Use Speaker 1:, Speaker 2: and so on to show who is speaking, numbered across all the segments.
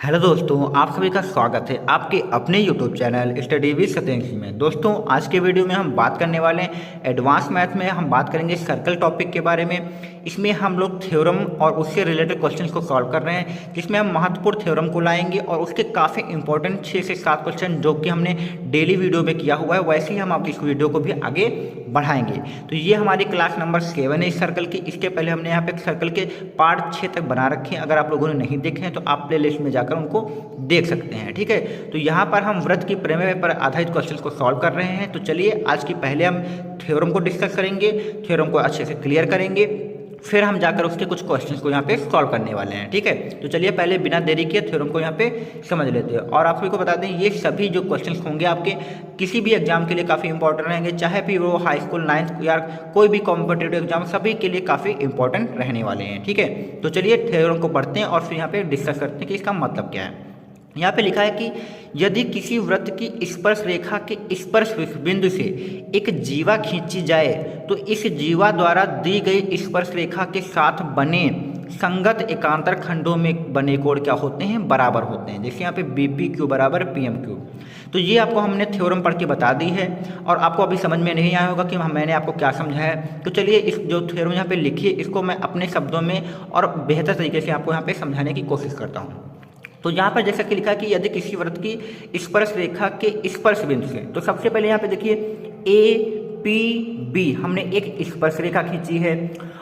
Speaker 1: Hello दोस्तों, आप सभी का स्वागत है आपके अपने YouTube channel study with Satyendra में। दोस्तों, आज के वीडियो में हम बात करने वाले हैं एडवांस मैथ में। हम बात करेंगे सर्कल टॉपिक के बारे में। इसमें हम लोग थ्योरम और उससे रिलेटेड क्वेश्चंस को सॉल्व कर रहे हैं, जिसमें हम महत्वपूर्ण थ्योरम को लाएंगे और उसके काफ़ी इंपॉर्टेंट 6 से 7 क्वेश्चन जो कि हमने डेली वीडियो में किया हुआ है, वैसे ही हम आप इस वीडियो को भी आगे बढ़ाएंगे। तो ये हमारी क्लास नंबर 7 है इस सर्कल की। इसके पहले हमने यहाँ पे सर्कल के पार्ट 6 तक बना रखे हैं। अगर आप लोगों ने नहीं देखे हैं तो आप प्ले लिस्ट में जाकर उनको देख सकते हैं। ठीक है, तो यहाँ पर हम वृत्त की प्रमेय पर आधारित क्वेश्चन को सॉल्व कर रहे हैं। तो चलिए, आज की पहले हम थ्योरम को डिस्कस करेंगे, थ्योरम को अच्छे से क्लियर करेंगे, फिर हम जाकर उसके कुछ क्वेश्चंस को यहाँ पे सॉल्व करने वाले हैं। ठीक है, तो चलिए पहले बिना देरी किए थ्योरम को यहाँ पे समझ लेते हैं। और आप सभी को बता दें, ये सभी जो क्वेश्चंस होंगे आपके किसी भी एग्जाम के लिए काफ़ी इंपॉर्टेंट रहेंगे, चाहे फिर वो हाई स्कूल 9th या कोई भी कॉम्पिटेटिव एग्जाम, सभी के लिए काफ़ी इंपॉर्टेंट रहने वाले हैं। ठीक है, तो चलिए थ्योरम को पढ़ते हैं और फिर यहाँ पे डिस्कस करते हैं कि इसका मतलब क्या है। यहाँ पे लिखा है कि यदि किसी वृत्त की स्पर्श रेखा के स्पर्श बिंदु से एक जीवा खींची जाए तो इस जीवा द्वारा दी गई स्पर्श रेखा के साथ बने संगत एकांतर खंडों में बने कोण क्या होते हैं? बराबर होते हैं। जैसे यहाँ पे BPQ बराबर PMQ। तो ये आपको हमने थ्योरम पढ़ के बता दी है और आपको अभी समझ में नहीं आया होगा कि मैंने आपको क्या समझाया है। तो चलिए, इस जो थ्योरम यहाँ पे लिखी है इसको मैं अपने शब्दों में और बेहतर तरीके से आपको यहाँ पे समझाने की कोशिश करता हूँ। तो यहाँ पर जैसा कि लिखा है कि यदि किसी वृत्त की स्पर्श रेखा के स्पर्श बिंदु से, तो सबसे पहले यहाँ पे देखिए APB हमने एक स्पर्श रेखा खींची है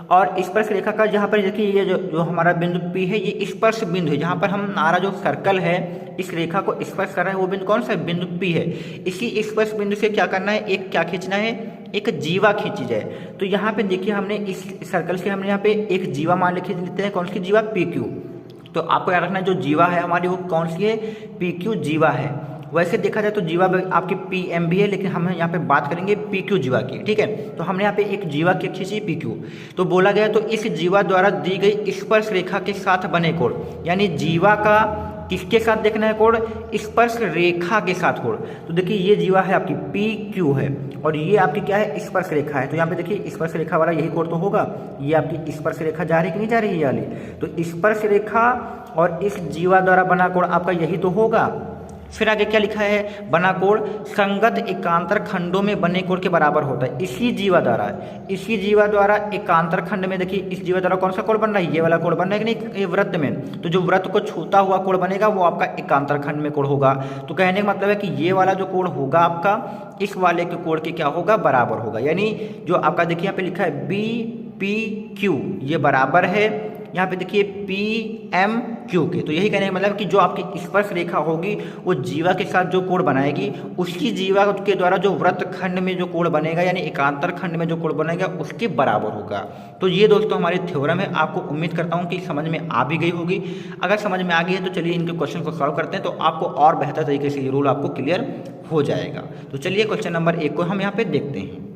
Speaker 1: और स्पर्श रेखा का जहाँ पर देखिए ये जो हमारा बिंदु P है, ये स्पर्श बिंदु है। जहाँ पर हमारा जो सर्कल है इस रेखा को स्पर्श कर रहा है, वो बिंदु कौन सा है? बिंदु P है। इसी स्पर्श बिंदु से क्या करना है? एक क्या खींचना है? एक जीवा खींची जाए। तो यहाँ पे देखिए हमने इस सर्कल से हमने यहाँ पे एक जीवा मान लेते हैं। कौन सी जीवा? PQ। तो आपको याद रखना है जो जीवा है हमारी वो कौन सी है? PQ जीवा है। वैसे देखा जाए तो जीवा आपकी PM भी है, लेकिन हम यहाँ पे बात करेंगे PQ जीवा की। ठीक है, तो हमने यहाँ पे एक जीवा की खींची PQ। तो बोला गया तो इस जीवा द्वारा दी गई स्पर्श रेखा के साथ बने कोण, यानी जीवा का किसके साथ देखना है कोण? स्पर्श रेखा के साथ कोण। तो देखिए ये जीवा है आपकी PQ है और ये आपकी क्या है? स्पर्श रेखा है। तो यहाँ पे देखिए स्पर्श रेखा वाला यही कोण तो होगा। ये आपकी स्पर्श रेखा जा रही कि नहीं जा रही है वाली? तो स्पर्श रेखा और इस जीवा द्वारा बना कोण आपका यही तो होगा। फिर आगे क्या लिखा है? बना कोण संगत एकांतर खंडों में बने कोण के बराबर होता है। इसी जीवा द्वारा एकांतर खंड में देखिए इस जीवा द्वारा कौन सा कोण बन रहा है? ये वाला कोण बन रहा है कि नहीं? ये वृत्त में, तो जो वृत्त को छूता हुआ कोण बनेगा वो आपका एकांतर खंड में कोण होगा। तो कहने का मतलब है कि ये वाला जो कोण होगा आपका इस वाले के कोण के क्या होगा? बराबर होगा। यानी जो आपका देखिए यहाँ पे लिखा है BPQ, ये बराबर है यहाँ पे देखिए PMQ के। तो यही कहने का मतलब कि जो आपकी स्पर्श रेखा होगी वो जीवा के साथ जो कोण बनाएगी, उसकी जीवा के द्वारा जो वृत्त खंड में जो कोण बनेगा, यानी एकांतर खंड में जो कोण बनेगा उसके बराबर होगा। तो ये दोस्तों हमारी थ्योरम है। आपको उम्मीद करता हूँ कि समझ में आ भी गई होगी। अगर समझ में आ गई है तो चलिए इनके क्वेश्चन को सॉल्व करते हैं, तो आपको और बेहतर तरीके से ये रूल आपको क्लियर हो जाएगा। तो चलिए क्वेश्चन नंबर 1 को हम यहाँ पे देखते हैं।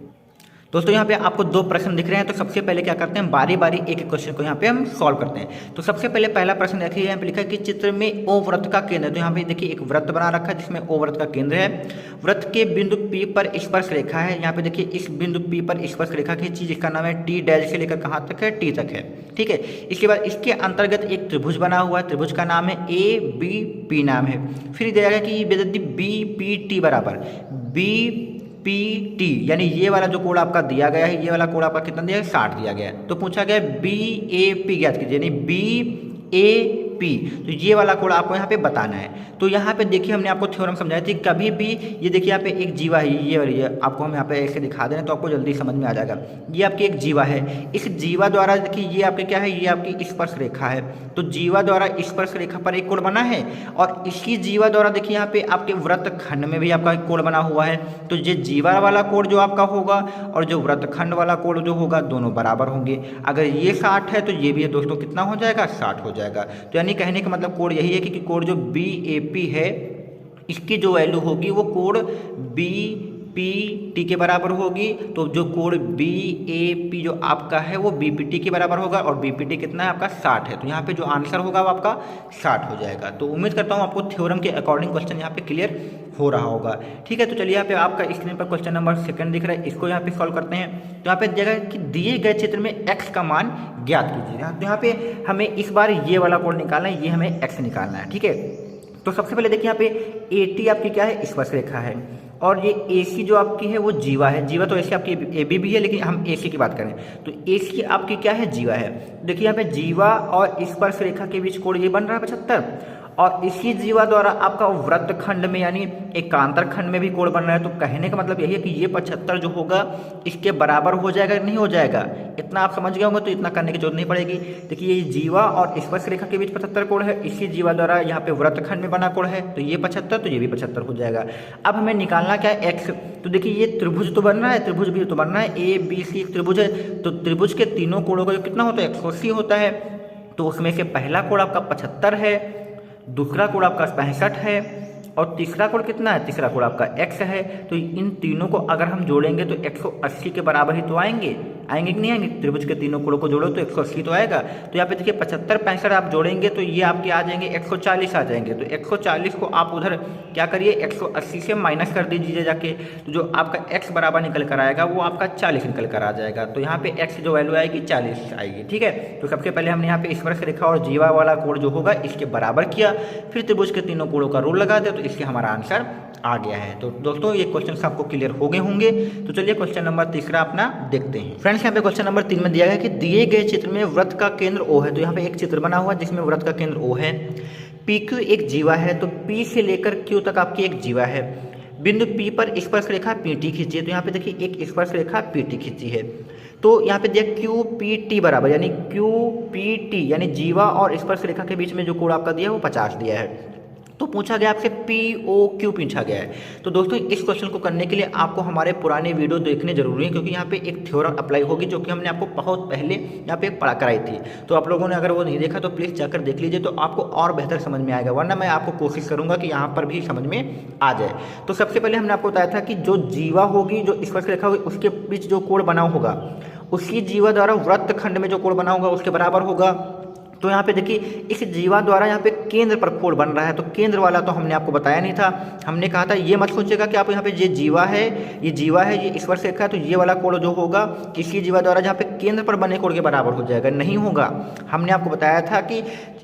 Speaker 1: दोस्तों यहाँ पे आपको 2 प्रश्न दिख रहे हैं, तो सबसे पहले क्या करते हैं? बारी बारी एक एक क्वेश्चन को यहाँ पे हम सॉल्व करते हैं। तो सबसे पहले पहला प्रश्न देखिए, यहाँ पे लिखा है कि चित्र में O वृत्त का केंद्र। तो यहाँ पे देखिए एक वृत्त बना रखा है जिसमें O वृत्त का केंद्र है। वृत्त के बिंदु P पर स्पर्श रेखा है। यहाँ पे देखिए इस बिंदु P पर स्पर्श रेखा खींची जिसका नाम है T डैश से लेकर कहाँ तक है? T तक है। ठीक है, इसके बाद इसके अंतर्गत एक त्रिभुज बना हुआ है। त्रिभुज का नाम है ABP नाम है। फिर दिया गया कि यदि BPT बराबर BPT, यानी ये वाला जो कोण आपका दिया गया है, ये वाला कोण आपका कितना दिया है? 60 दिया गया है। तो पूछा गया BAP ज्ञात कीजिए, यानी BAP, तो ये वाला कोण आपको यहाँ पे बताना है। तो यहाँ पे देखिए हमने आपको थ्योरम समझाई थी, कभी भी ये देखिए यहाँ पे एक जीवा है, ये वाली आपको हम यहाँ पे ऐसे दिखा दे रहे हैं तो आपको जल्दी समझ में आ जाएगा। ये आपकी एक जीवा है। इस जीवा द्वारा देखिए ये आपके क्या है? ये आपकी स्पर्श रेखा है। तो जीवा द्वारा स्पर्श रेखा पर एक कोण बना है और इसी जीवा द्वारा देखिए यहाँ पे आपके वृत्त खंड में भी आपका एक कोण बना हुआ है। तो ये जीवा वाला कोण जो आपका होगा और जो वृत्त खंड वाला कोण जो होगा, दोनों बराबर होंगे। अगर ये 60 है तो ये भी है दोस्तों कितना हो जाएगा? 60 हो जाएगा। तो यानी कहने का मतलब कोण यही है कि कोण जो BAP है इसकी जो वैल्यू होगी वो कोण पी टी के बराबर होगी, तो जो कोण बी ए पी जो आपका है वो बी पी टी के बराबर होगा, और बी पी टी कितना है आपका 60 है। तो यहाँ पे जो आंसर होगा वो आपका 60 हो जाएगा। तो उम्मीद करता हूँ आपको थ्योरम के अकॉर्डिंग क्वेश्चन यहाँ पे क्लियर हो रहा होगा। ठीक है, तो चलिए यहाँ पे आपका स्क्रीन पर क्वेश्चन नंबर 2 दिख रहा है, इसको यहाँ पे सॉल्व करते हैं। तो यहाँ पे दिया कि दिए गए चित्र में x का मान ज्ञात कीजिए। तो यहाँ पे हमें इस बार ये वाला कोण निकालना है, ये हमें x निकालना है। ठीक है, तो सबसे पहले देखिए यहाँ पे AT आपकी क्या है, स्पर्शरेखा है, और ये AC जो आपकी है वो जीवा है। जीवा तो ऐसे आपकी AB भी है, लेकिन हम AC की बात करें तो AC आपकी क्या है, जीवा है। देखिए यहाँ पे जीवा और स्पर्शरेखा के बीच कोण ये बन रहा है 75, और इसी जीवा द्वारा आपका वृत्तखंड में यानी एकांतर खंड में भी कोण बन रहा है। तो कहने का मतलब यही है कि ये 75 जो होगा इसके बराबर हो जाएगा, नहीं हो जाएगा। इतना आप समझ गए होंगे, तो इतना करने की जरूरत नहीं पड़ेगी। देखिए ये जीवा और स्पर्शरेखा के बीच 75 कोण है, इसी जीवा द्वारा यहाँ पे वृत्तखंड में बना कोण है, तो ये 75, तो ये भी 75 हो जाएगा। अब हमें निकालना क्या है, x। तो देखिए ये त्रिभुज तो बन रहा है, त्रिभुज भी तो बन रहा है, ABC त्रिभुज है, तो त्रिभुज के तीनों कोणों का कितना होता है, 180 होता है। तो उसमें से पहला कोण आपका 75 है, दूसरा कोण आपका 65 है, और तीसरा कोण कितना है, तीसरा कोण आपका x है। तो इन तीनों को अगर हम जोड़ेंगे तो 180 के बराबर ही तो आएंगे कि नहीं आएंगे। त्रिभुज के तीनों कोणों को जोड़ो तो 180 तो आएगा। तो यहाँ पे देखिए 75 65 आप जोड़ेंगे तो ये आपके आ जाएंगे 140 आ जाएंगे। तो 140 को आप उधर क्या करिए, 180 से माइनस कर दीजिए जाके, तो जो आपका x बराबर निकल कर आएगा वो आपका 40 निकल कर आ जाएगा। तो यहाँ पे x जो वैल्यू आएगी 40 आएगी। ठीक है, तो सबसे पहले हमने यहाँ पे स्पर्शरेखा और जीवा वाला कोण जो होगा इसके बराबर किया, फिर त्रिभुज के तीनों कोणों का रूल लगा दिया, तो इसके हमारा आंसर आ गया है। तो दोस्तों ये क्वेश्चन आपको क्लियर हो गए होंगे। तो चलिए क्वेश्चन नंबर 3 अपना देखते हैं। फ्रेंड्स यहाँ पे क्वेश्चन नंबर 3 में दिया गया कि दिए गए चित्र में वृत्त का केंद्र O है। तो यहाँ पे एक चित्र बना हुआ है जिसमें वृत्त का केंद्र O है, PQ एक जीवा है, तो P से लेकर Q तक आपकी एक जीवा है। बिंदु P पर स्पर्शरेखा PT खींचिए। तो यहाँ पे देखिए एक स्पर्शरेखा PT खींची है, तो यहाँ पे दिया QPT बराबर, यानी QPT यानी जीवा और स्पर्शरेखा के बीच में जो कोण आपका दिया है वो 50 दिया है। तो पूछा गया आपसे POQ पूछा गया है। तो दोस्तों इस क्वेश्चन को करने के लिए आपको हमारे पुराने वीडियो देखने जरूरी है, क्योंकि यहाँ पे एक थ्योरम अप्लाई होगी जो कि हमने आपको बहुत पहले यहाँ पे पढ़ा कराई थी। तो आप लोगों ने अगर वो नहीं देखा तो प्लीज़ जाकर देख लीजिए, तो आपको और बेहतर समझ में आएगा, वरना मैं आपको कोशिश करूँगा कि यहाँ पर भी समझ में आ जाए। तो सबसे पहले हमने आपको बताया था कि जो जीवा होगी, जो स्पर्शरेखा होगी, उसके बीच जो कोण बना होगा उसी जीवा द्वारा वृत्तखंड में जो कोण बना होगा उसके बराबर होगा। तो यहाँ पे देखिए इस जीवा द्वारा यहाँ पे केंद्र पर कोण बन रहा है, तो केंद्र वाला तो हमने आपको बताया नहीं था। हमने कहा था ये मत सोचिएगा कि आप यहाँ पे ये जीवा है, ये स्पर्शरेखा है, तो ये वाला कोण जो होगा इसी जीवा द्वारा जहाँ पे केंद्र पर बने कोण के बराबर हो जाएगा, नहीं होगा। हमने आपको बताया था कि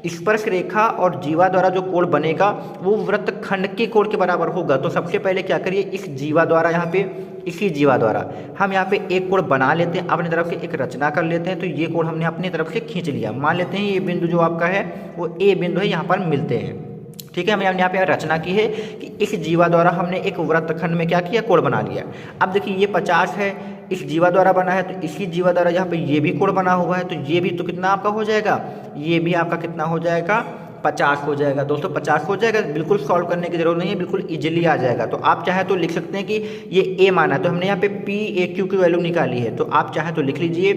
Speaker 1: स्पर्शरेखा और जीवा द्वारा जो कोण बनेगा वो वृत्तखंड के कोण के बराबर होगा। तो सबसे पहले क्या करिए, इस जीवा द्वारा यहाँ पे इसी जीवा द्वारा हम यहाँ पे एक कोण बना लेते हैं, अपनी तरफ से एक रचना कर लेते हैं। तो ये कोण हमने अपनी तरफ से खींच लिया, मान लेते हैं ये बिंदु जो आपका है वो A बिंदु है, यहाँ पर मिलते हैं। ठीक है, हमने यहाँ पे रचना की है कि इस जीवा द्वारा हमने एक वृत्तखंड में क्या किया, कोण बना लिया। अब देखिए ये 50 है, इस जीवा द्वारा बना है, तो इसी जीवा द्वारा यहाँ पे ये भी कोण बना हुआ है, तो ये भी तो कितना आपका हो जाएगा, ये भी आपका कितना हो जाएगा, 50 हो जाएगा। दोस्तों 50 हो जाएगा, बिल्कुल सॉल्व करने की जरूरत नहीं है, बिल्कुल इजीली आ जाएगा। तो आप चाहे तो लिख सकते हैं कि ये A माना है, तो हमने यहाँ पे PAQ की वैल्यू निकाली है, तो आप चाहे तो लिख लीजिए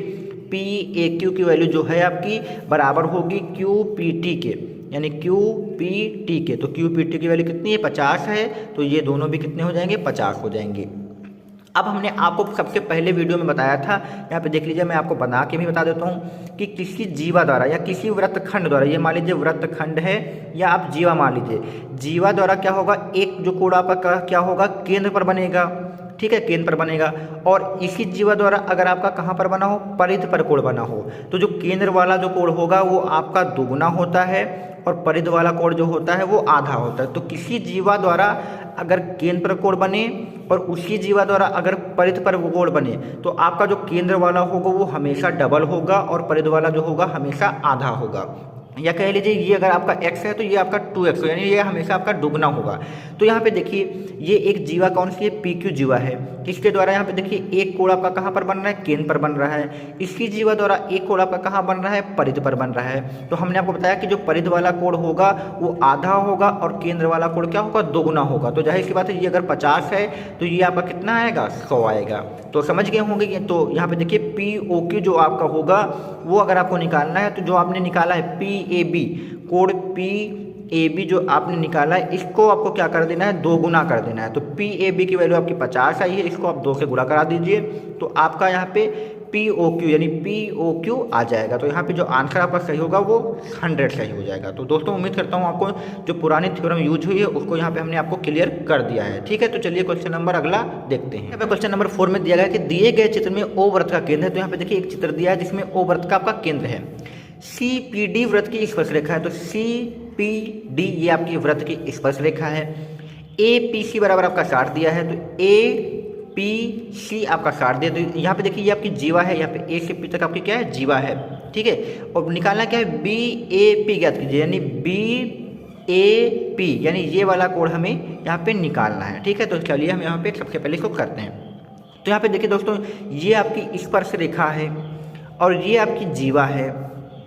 Speaker 1: PAQ की वैल्यू जो है आपकी बराबर होगी QPT के, यानी QPT के। तो QPT की वैल्यू कितनी है, 50 है, तो ये दोनों भी कितने हो जाएंगे, 50 हो जाएंगे। अब हमने आपको सबसे पहले वीडियो में बताया था, यहाँ पे देख लीजिए, मैं आपको बना के भी बता देता हूँ कि किसी जीवा द्वारा या किसी वृत्तखंड द्वारा, ये मान लीजिए वृत्तखंड है या आप जीवा मान लीजिए, जीवा द्वारा क्या होगा, एक जो कोण आपका क्या होगा, केंद्र पर बनेगा। ठीक है, केंद्र पर बनेगा, और इसी जीवा द्वारा अगर आपका कहाँ पर बना हो, परिध पर कोण बना हो, तो जो केंद्र वाला जो कोण होगा वो आपका दुगुना होता है, और परिध वाला कोण जो होता है वो आधा होता है। तो किसी जीवा द्वारा अगर केंद्र पर कोण बने और उसी जीवा द्वारा अगर परिध पर कोण बने, तो आपका जो केंद्र वाला होगा वो हमेशा डबल होगा, और परिध वाला जो होगा हमेशा आधा होगा। या कह लीजिए ये अगर आपका x है तो ये आपका 2x हो, यानी ये हमेशा आपका दुगना होगा। तो यहाँ पे देखिए ये एक जीवा कौन सी है, PQ जीवा है, इसके द्वारा यहाँ पे देखिए एक कोण आपका कहाँ पर बन रहा है, केंद्र पर बन रहा है। इसी जीवा द्वारा एक कोण आपका कहाँ बन रहा है, परिध पर बन रहा है। तो हमने आपको बताया कि जो परिध वाला कोण होगा वो आधा होगा, और केंद्र वाला कोण क्या होगा, दोगुना होगा। तो जाहिर सी बात है, ये अगर 50 है तो ये आपका कितना आएगा, 100 आएगा। तो समझ गए होंगे। तो यहाँ पे देखिए POQ जो आपका होगा वो अगर आपको निकालना है, तो जो आपने निकाला है PAB, कोण ए बी जो आपने निकाला है इसको आपको क्या कर देना है, 2 गुना कर देना है। तो पी ए बी की वैल्यू आपकी 50 आई है, इसको आप 2 से गुणा करा दीजिए तो आपका यहाँ पे पी ओ क्यू यानी पी ओ क्यू आ जाएगा। तो यहाँ पे जो आंसर आपका सही होगा वो 100 सही हो जाएगा। तो दोस्तों उम्मीद करता हूँ आपको जो पुरानी थ्योरम यूज हुई है उसको यहाँ पे हमने आपको क्लियर कर दिया है। ठीक है, तो चलिए क्वेश्चन नंबर अगला देखते हैं। यहाँ पे क्वेश्चन नंबर 4 में दिया गया कि दिए गए चित्र में ओ वृत्त का केंद्र है। तो यहाँ पे देखिए एक चित्र दिया है जिसमें ओ वृत्त का आपका केंद्र है, सी पी डी वृत्त की स्पर्श रेखा है। तो सी पी डी ये आपकी वृत्त की स्पर्श रेखा है। ए पी सी बराबर आपका 60 दिया है, तो ए पी सी आपका 60 दिया। तो यहाँ पे देखिए ये आपकी जीवा है, यहाँ पे ए से पी तक आपकी क्या है, जीवा है। ठीक है, और निकालना क्या है, बी ए पी ज्ञात कीजिए, यानी बी ए पी यानी ये वाला कोण हमें यहाँ पे निकालना है। ठीक है, तो चलिए हम यहाँ पे सबसे पहले इसको करते हैं। तो यहाँ पे देखिए दोस्तों ये आपकी स्पर्श रेखा है और ये आपकी जीवा है।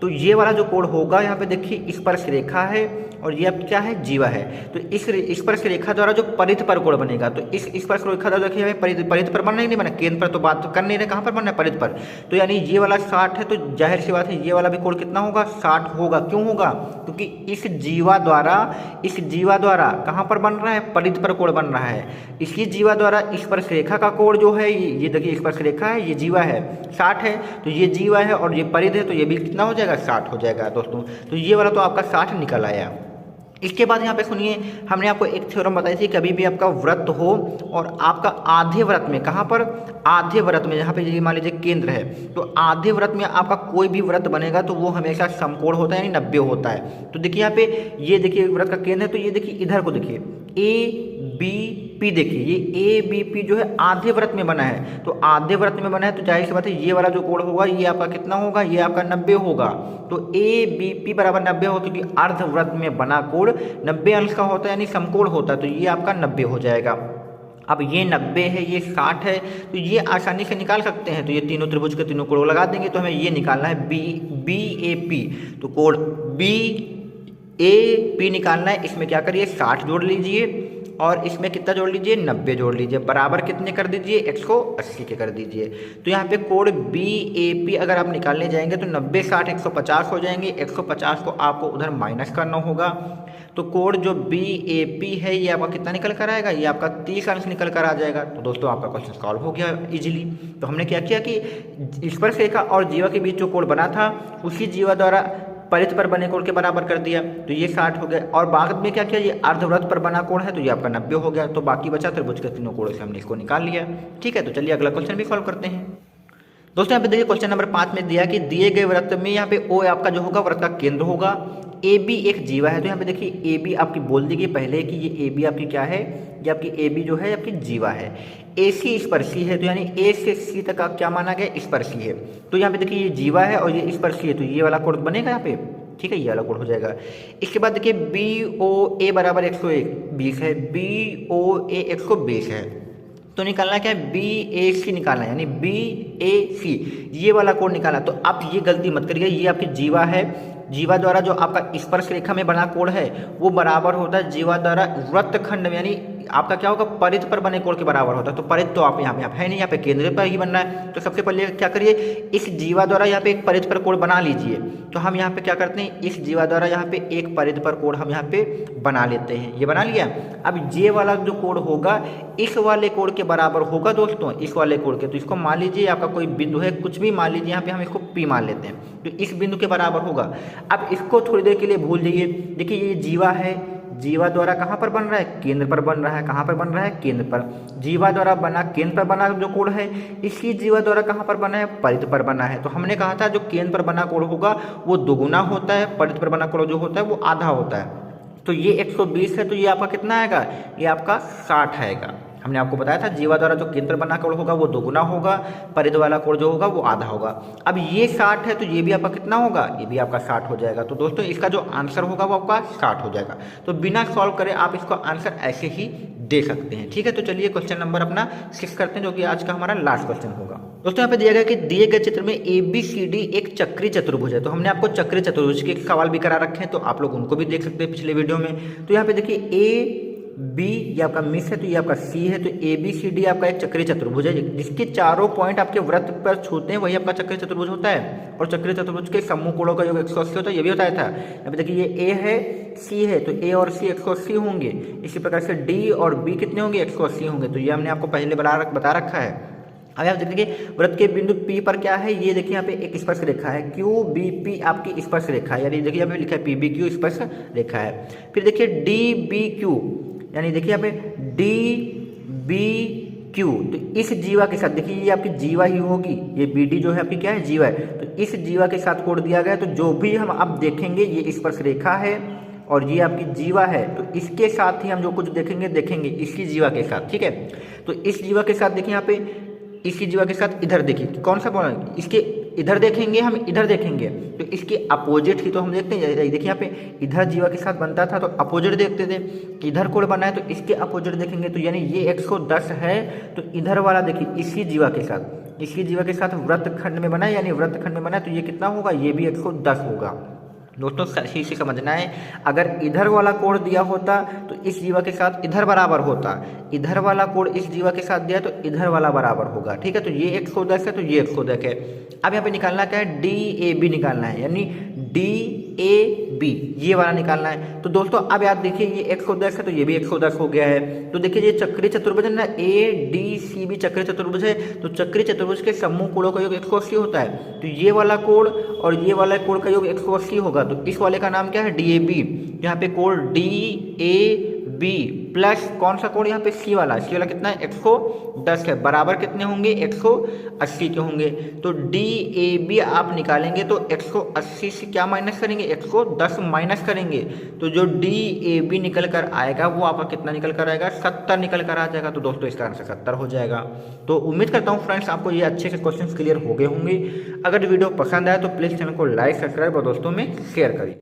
Speaker 1: तो ये वाला जो कोण होगा यहाँ पे देखिए स्पर्श रेखा है और ये अब क्या है, जीवा है। तो इस स्पर्श रेखा द्वारा जो परिध पर कोण बनेगा, तो इस स्पर्श रेखा द्वारा देखिए परिध पर बनना ही नहीं बना, केंद्र पर तो बात तो कर नहीं रहे, कहाँ पर बनना है, परिध पर। तो यानी ये वाला 60 है, तो जाहिर सी बात है ये वाला भी कोण कितना होगा, 60 होगा। क्यों होगा, क्योंकि इस जीवा द्वारा कहाँ पर बन रहा है, परिध पर कोण बन रहा है। इसी जीवा द्वारा स्पर्श रेखा का कोण जो है ये देखिए स्पर्श रेखा है, ये जीवा है, 60 है। तो ये जीवा है और ये परिध है, तो ये भी कितना हो जाएगा, 60 हो जाएगा दोस्तों। तो ये वाला तो आपका 60 निकल आया। इसके बाद यहाँ पे सुनिए, हमने आपको एक थ्योरम बताई थी, कभी भी आपका वृत्त हो और आपका आधे वृत्त में, कहाँ पर, आधे वृत्त में, यहाँ पे मान लीजिए केंद्र है, तो आधे वृत्त में आपका कोई भी वृत्त बनेगा तो वो हमेशा समकोण होता है, यानी 90 होता है। तो देखिए यहाँ पे ये देखिए वृत्त का केंद्र है, तो ये देखिए इधर को देखिए ए बी पी, देखिए ये ए बी पी जो है आधे वृत्त में बना है। तो आधे वृत्त में बना है तो जाहिर सी बात है ये वाला जो कोण होगा ये आपका कितना होगा, ये आपका 90 होगा। तो ए बी पी बराबर 90 हो, क्योंकि अर्ध वृत्त में बना कोण 90 अंश का होता है, यानी समकोण होता है। तो ये आपका 90 हो जाएगा। अब ये 90 है, ये 60 है, तो ये आसानी से निकाल सकते हैं। तो ये तीनों त्रिभुज के तीनों कोण लगा देंगे, तो हमें ये निकालना है बी ए पी। तो कोण बी ए पी निकालना है। इसमें क्या करिए, 60 जोड़ लीजिए और इसमें कितना जोड़ लीजिए, 90 जोड़ लीजिए, बराबर कितने कर दीजिए, 180 के कर दीजिए। तो यहाँ पे कोण बी ए पी अगर आप निकालने जाएंगे तो 90 60 150 हो जाएंगे। 150 को आपको उधर माइनस करना होगा। तो कोण जो बी ए पी है ये आपका कितना निकल कर आएगा, ये आपका 30 अंश निकल कर आ जाएगा। तो दोस्तों आपका क्वेश्चन सॉल्व हो गया इजीली। तो हमने क्या किया कि स्पर्श रेखा और जीवा के बीच जो कोण बना था उसी जीवा द्वारा परिध पर बने कोण के बराबर कर दिया, तो ये 60 हो गया। और बाद में क्या किया, ये अर्धवृत्त पर बना कोण है तो ये आपका 90 हो गया। तो बाकी बचा त्रिभुज के तीनों कोणों से हमने इसको निकाल लिया। ठीक है, तो चलिए अगला क्वेश्चन भी सॉल्व करते हैं। दोस्तों यहाँ पे देखिए क्वेश्चन नंबर 5 में दिया कि दिए गए वृत्त में यहाँ पे ओ आपका जो होगा वृत्त का केंद्र होगा, ए बी एक जीवा है। तो यहाँ पे देखिए ए बी आपकी बोल दी गई पहले कि ये ए बी आपकी क्या है, ये आपकी ए बी जो है आपकी जीवा है। ए सी स्पर्शी है, तो यानी ए से सी तक का क्या माना गया, स्पर्शी है। तो यहाँ पे देखिए ये जीवा है और ये स्पर्शी है, तो ये वाला कोण बनेगा यहाँ पे। ठीक है, ये वाला कोण हो जाएगा। इसके बाद देखिए बी ओ ए बराबर 120 है, बी ओ ए 120 है। तो निकालना क्या है, बी ए सी निकालना है, यानी बी ए सी ये वाला कोण निकालना। तो आप ये गलती मत करिए, ये आपकी जीवा है, जीवा द्वारा जो आपका स्पर्श रेखा में बना कोण है वो बराबर होता है जीवा द्वारा वृत्तखंड में, यानी आपका क्या होगा, परिध पर बने कोण के बराबर होता है। तो परिध तो आप यहाँ पे है नहीं, यहाँ पे केंद्र पर ही बनना है। तो सबसे पहले क्या करिए, इस जीवा द्वारा यहाँ पे एक परिध पर कोण बना लीजिए। तो हम यहाँ पे क्या करते हैं, इस जीवा द्वारा यहाँ पे एक परिध पर कोण हम यहाँ पे बना लेते हैं। ये बना लिया। अब ये वाला जो कोण होगा इस वाले कोण के बराबर होगा दोस्तों, इस वाले कोण के। तो इसको मान लीजिए आपका कोई बिंदु है, कुछ भी मान लीजिए, यहाँ पे हम इसको पी मान लेते हैं, तो इस बिंदु के बराबर होगा। अब इसको थोड़ी देर के लिए भूल जाइए। देखिए ये जीवा है, जीवा द्वारा कहाँ पर बन रहा है, केंद्र पर बन रहा है। कहाँ पर बन रहा है, केंद्र पर। जीवा द्वारा बना, केंद्र पर बना जो कोण है, इसी जीवा द्वारा कहाँ पर बना है, परिध पर बना है। तो हमने कहा था जो केंद्र पर बना कोण होगा वो दोगुना होता है, परिध पर बना कोण जो होता है वो आधा होता है। तो ये 120 है, तो ये आपका कितना आएगा, ये आपका 60 आएगा। हमने आपको बताया था जीवा द्वारा जो केंद्र बना कोण होगा वो दोगुना होगा, परिध वाला कोण जो होगा वो आधा होगा। अब ये 60 है तो ये भी आपका कितना होगा, ये भी आपका 60 हो जाएगा। तो दोस्तों इसका जो आंसर होगा वो आपका 60 हो जाएगा। तो बिना सॉल्व करे आप इसका आंसर ऐसे ही दे सकते हैं। ठीक है, तो चलिए क्वेश्चन नंबर अपना 6 करते हैं, जो कि आज का हमारा लास्ट क्वेश्चन होगा। दोस्तों यहाँ पे दिया गया कि दिए गए चित्र में ए बी सी डी एक चक्रीय चतुर्भुज है। तो हमने आपको चक्रीय चतुर्भुज के सवाल भी करा रखे हैं, तो आप लोग उनको भी देख सकते हैं पिछले वीडियो में। तो यहाँ पे देखिए ए बी ये आपका मिस है, तो ये आपका सी है, तो ए बी सी डी आपका एक चक्रीय चतुर्भुज है जिसके चारों पॉइंट आपके वृत्त पर छूते हैं, वही आपका चक्रीय चतुर्भुज होता है। और चक्रीय चतुर्भुज के समूह कोणों का योग 180 होता है, ये भी बताया था। यहाँ पे देखिए ये ए है, सी है, तो ए और सी 180 होंगे। इसी प्रकार से डी और बी कितने होंगे, 180 होंगे। तो ये हमने आपको पहले बता रखा है। अब आप देखिए वृत्त के बिंदु P पर क्या है, ये देखिए यहाँ पे एक स्पर्श रेखा है, QBP आपकी स्पर्श रेखा है, यानी देखिए यहाँ पे लिखा है PBQ स्पर्श रेखा है। फिर देखिए DBQ, यानी देखिए यहाँ पे DBQ, तो इस जीवा के साथ देखिए ये आपकी जीवा ही होगी, ये BD जो है आपकी क्या है, जीवा है। तो इस जीवा के साथ कोड दिया गया है, तो जो भी हम अब देखेंगे ये स्पर्श रेखा है और ये आपकी जीवा है, तो इसके साथ ही हम जो कुछ देखेंगे इसी जीवा के साथ, ठीक है। तो इस जीवा के साथ देखिए यहाँ पे इसी जीवा के साथ इधर देखिए कौन सा कोण है, इसके इधर देखेंगे हम, इधर देखेंगे तो इसके अपोजिट ही तो हम देखते हैं। देखिए यहाँ पे इधर जीवा के साथ बनता था तो अपोजिट देखते थे, इधर कोण बना है तो इसके अपोजिट देखेंगे। तो यानी ये 110 है, तो इधर वाला देखिए इसी जीवा के साथ वृत्तखंड में बना है, यानी वृत्तखंड में बना है, तो ये कितना होगा, ये भी 110 होगा। दोस्तों सही से समझना है, अगर इधर वाला कोण दिया होता तो इस जीवा के साथ इधर बराबर होता, इधर वाला कोण इस जीवा के साथ दिया तो इधर वाला बराबर होगा, ठीक है। तो ये 110 है, तो ये 110 है। अब यहाँ पे निकालना क्या है, DAB निकालना है, यानी DAB ये वाला निकालना है। तो दोस्तों अब याद देखिए ये 110 है, तो ये भी 110 हो गया है। तो देखिए ये चक्रीय चतुर्भुज है ना, ADCB चक्रीय चतुर्भुज है, तो चक्रीय चतुर्भुज के समूह कोणों का योग 180 होता है। तो ये वाला कोण और ये वाला कोण का योग 180 होगा, तो इस वाले का नाम क्या है, DAB। यहाँ पे कोण DAB प्लस कौन सा कोण यहाँ पे सी वाला कितना है, 110 है, बराबर कितने होंगे, 180 के होंगे। तो DAB आप निकालेंगे तो 180 से क्या माइनस करेंगे, 110 माइनस करेंगे, तो जो DAB निकल कर आएगा वो आपका कितना निकल कर आएगा, 70 निकल कर आ जाएगा। तो दोस्तों इसका आंसर 70 हो जाएगा। तो उम्मीद करता हूँ फ्रेंड्स आपको ये अच्छे से क्वेश्चन क्लियर हो गए होंगे। अगर वीडियो पसंद आए तो प्लीज़ चैनल को लाइक सब्सक्राइब और दोस्तों में शेयर करिए।